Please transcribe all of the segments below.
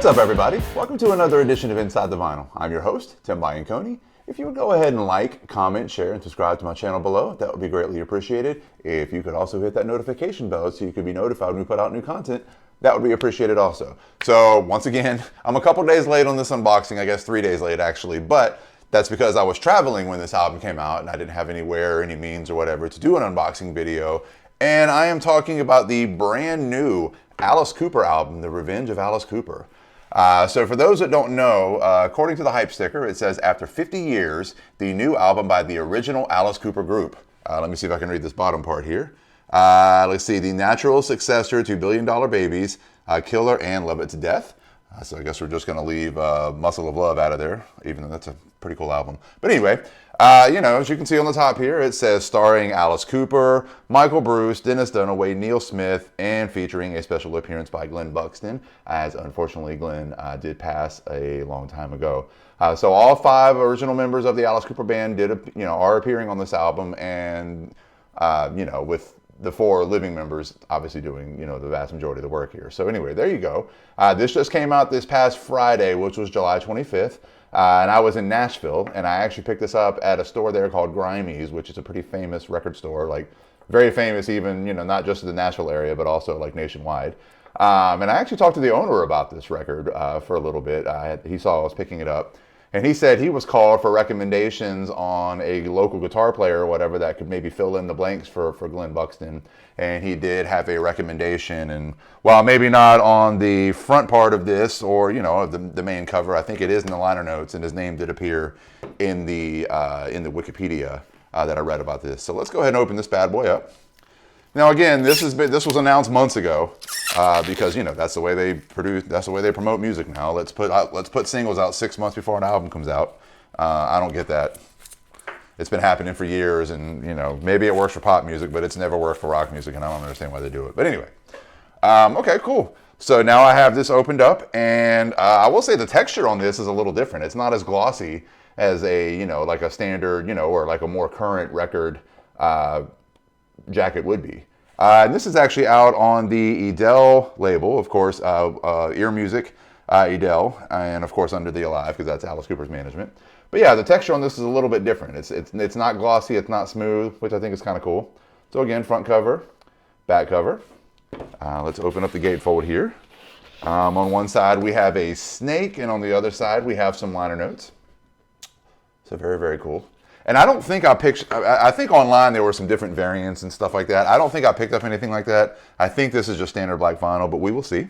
What's up, everybody? Welcome to another edition of Inside the Vinyl. I'm your host, Tim Bianconi. If you would go ahead and like, comment, share, and subscribe to my channel below, that would be greatly appreciated. If you could also hit that notification bell so you could be notified when we put out new content, that would be appreciated also. So once again, I'm a couple days late on this unboxing, I guess 3 days late actually, but that's because I was traveling when this album came out and I didn't have anywhere, any means or whatever to do an unboxing video. And I am talking about the brand new Alice Cooper album, The Revenge of Alice Cooper. So for those that don't know, according to the hype sticker, it says, after 50 years, the new album by the original Alice Cooper group. Let me see if I can read this bottom part here. Let's see, the natural successor to Billion Dollar Babies, Killer and Love It to Death. So I guess we're just going to leave Muscle of Love out of there, even though that's a pretty cool album. But anyway, you know, as you can see on the top here, it says starring Alice Cooper, Michael Bruce, Dennis Dunaway, Neal Smith, and featuring a special appearance by Glen Buxton, as unfortunately Glen did pass a long time ago. So all 5 original members of the Alice Cooper band are appearing on this album, and with the 4 living members obviously doing, the vast majority of the work here. So anyway, there you go. This just came out this past Friday, which was July 25th. And I was in Nashville, and I actually picked this up at a store there called GRIMEY'S, which is a pretty famous record store, like very famous even, not just in the Nashville area, but also like nationwide. And I actually talked to the owner about this record for a little bit. He saw I was picking it up. And he said he was called for recommendations on a local guitar player or whatever that could maybe fill in the blanks for Glen Buxton. And he did have a recommendation. And while maybe not on the front part of this or, the main cover, I think it is in the liner notes. And his name did appear in the Wikipedia that I read about this. So let's go ahead and open this bad boy up. Now again, this was announced months ago because that's the way they promote music now. Let's put singles out 6 months before an album comes out. I don't get that. It's been happening for years, and maybe it works for pop music, but it's never worked for rock music, and I don't understand why they do it. But anyway, okay, cool. So now I have this opened up, and I will say the texture on this is a little different. It's not as glossy as like a standard, or like a more current record jacket would be. And this is actually out on the Edel label, of course, Ear Music, Edel, and of course Under the Alive, because that's Alice Cooper's management. But yeah, the texture on this is a little bit different. It's not glossy, it's not smooth, which I think is kind of cool. So again, front cover, back cover. Let's open up the gatefold here. On one side we have a snake, and on the other side we have some liner notes. So very, very cool. And I don't think I think online there were some different variants and stuff like that. I don't think I picked up anything like that. I think this is just standard black vinyl, but we will see.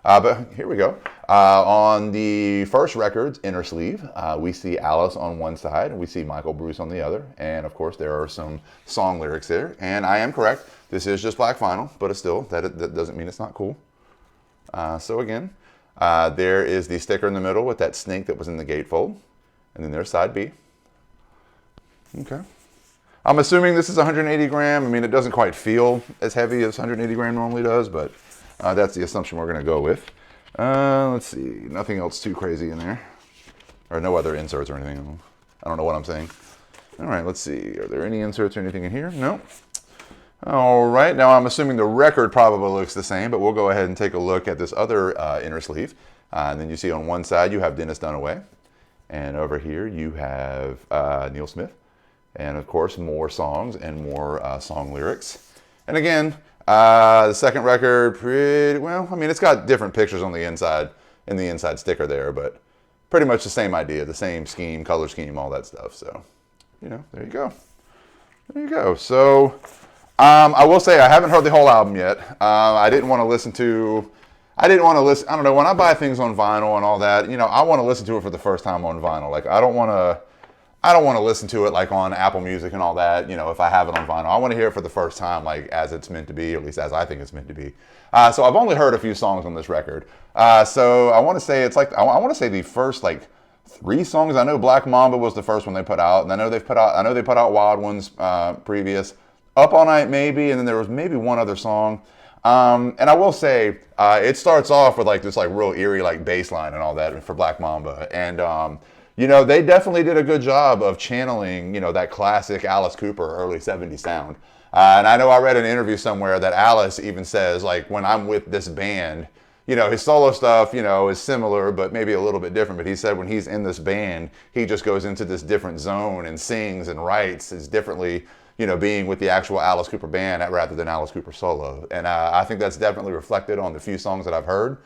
But here we go. On the first record's inner sleeve, we see Alice on one side, and we see Michael Bruce on the other. And of course, there are some song lyrics there. And I am correct. This is just black vinyl, but still, that doesn't mean it's not cool. So again, there is the sticker in the middle with that snake that was in the gatefold. And then there's side B. Okay. I'm assuming this is 180 gram. I mean, it doesn't quite feel as heavy as 180 gram normally does, but that's the assumption we're going to go with. Let's see. Nothing else too crazy in there. Or no other inserts or anything. I don't know what I'm saying. All right, let's see. Are there any inserts or anything in here? No. All right. Now, I'm assuming the record probably looks the same, but we'll go ahead and take a look at this other inner sleeve. And then you see on one side, you have Dennis Dunaway. And over here, you have Neal Smith. And of course, more songs and more song lyrics. And again, the second record, it's got different pictures on the inside, in the inside sticker there, but pretty much the same idea, the same scheme, color scheme, all that stuff. So, there you go. There you go. So, I will say I haven't heard the whole album yet. I don't know, when I buy things on vinyl and all that, I want to listen to it for the first time on vinyl. Like, I don't want to listen to it like on Apple Music and all that, if I have it on vinyl. I want to hear it for the first time, like as it's meant to be, or at least as I think it's meant to be. So I've only heard a few songs on this record. So I want to say I want to say the first 3 songs. I know Black Mamba was the first one they put out, and I know they put out Wild Ones previous. Up All Night maybe, and then there was maybe one other song. And I will say, it starts off with this real eerie bass line and all that for Black Mamba. And they definitely did a good job of channeling, that classic Alice Cooper early 70s sound. And I know I read an interview somewhere that Alice even says, when I'm with this band, you know, his solo stuff, you know, is similar, but maybe a little bit different. But he said when he's in this band, he just goes into this different zone and sings and writes as differently, you know, being with the actual Alice Cooper band rather than Alice Cooper solo. And I think that's definitely reflected on the few songs that I've heard.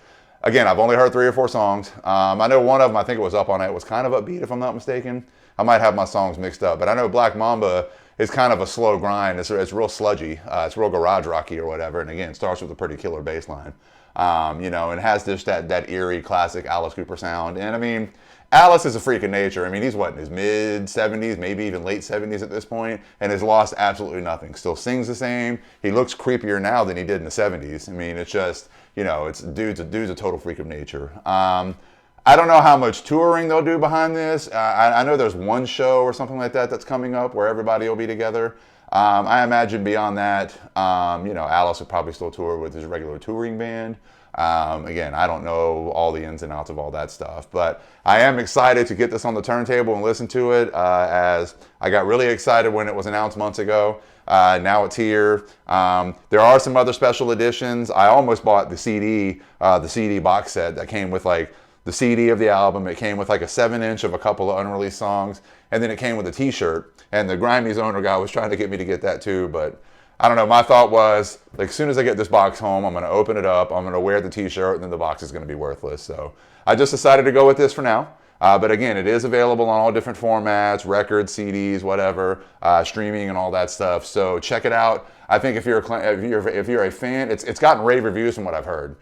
Again, I've only heard 3 or 4 songs. I know one of them, I think it was Up All Night, was kind of upbeat, if I'm not mistaken. I might have my songs mixed up, but I know Black Mamba is kind of a slow grind. It's real sludgy. It's real garage rocky or whatever. And again, it starts with a pretty killer bass line. You know, and has just that eerie classic Alice Cooper sound. And I mean, Alice is a freak of nature. I mean, he's what, in his mid 70s, maybe even late 70s at this point, and has lost absolutely nothing. Still sings the same. He looks creepier now than he did in the 70s. I mean, it's just, you know, dude's a total freak of nature. I don't know how much touring they'll do behind this. I know there's one show or something like that that's coming up where everybody will be together. I imagine beyond that, you know, Alice would probably still tour with his regular touring band. Again, I don't know all the ins and outs of all that stuff, but I am excited to get this on the turntable and listen to it, as I got really excited when it was announced months ago. Now it's here. There are some other special editions. I almost bought the CD box set that came with like the CD of the album. It came with like a 7-inch of a couple of unreleased songs, and then it came with a t-shirt. And the GRIMEY'S owner guy was trying to get me to get that too, but I don't know. My thought was, like, as soon as I get this box home, I'm going to open it up, I'm going to wear the t-shirt, and then the box is going to be worthless. So I just decided to go with this for now. But again, it is available on all different formats, records, CDs, whatever, streaming and all that stuff. So check it out. I think if you're a fan, it's gotten rave reviews from what I've heard.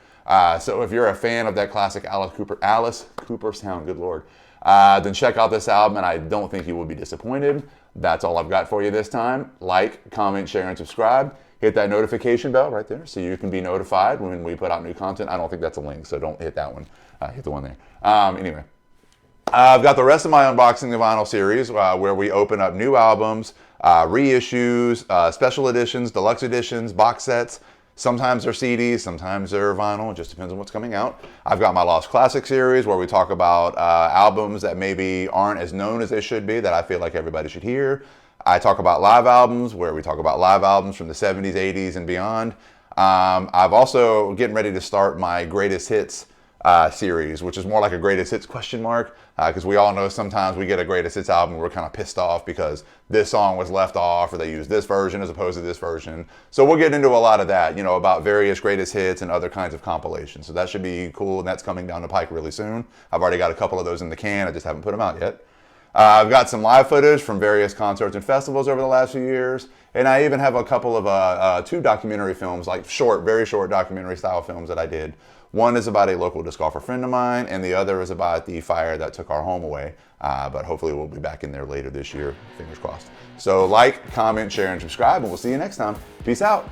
So if you're a fan of that classic Alice Cooper sound, good Lord, then check out this album, and I don't think you will be disappointed. That's all I've got for you this time. Like, comment, share, and subscribe. Hit that notification bell right there so you can be notified when we put out new content. I don't think that's a link, so don't hit that one. Hit the one there. Anyway, I've got the rest of my Unboxing the Vinyl series where we open up new albums, reissues, special editions, deluxe editions, box sets. Sometimes they're CDs, sometimes they're vinyl. It just depends on what's coming out. I've got my Lost Classic series where we talk about albums that maybe aren't as known as they should be that I feel like everybody should hear. I talk about live albums where we talk about live albums from the 70s, 80s, and beyond. I've also getting ready to start my Greatest Hits series, which is more like a Greatest Hits question mark, because we all know sometimes we get a Greatest Hits album and we're kind of pissed off because this song was left off or they used this version as opposed to this version. So we'll get into a lot of that, you know, about various Greatest Hits and other kinds of compilations. So that should be cool, and that's coming down the pike really soon. I've already got a couple of those in the can. I just haven't put them out yet. I've got some live footage from various concerts and festivals over the last few years, and I even have a couple of 2 documentary films, like very short documentary style films that I did. One is about a local disc golfer friend of mine, and the other is about the fire that took our home away. But hopefully we'll be back in there later this year, fingers crossed. So like, comment, share, and subscribe, and we'll see you next time. Peace out.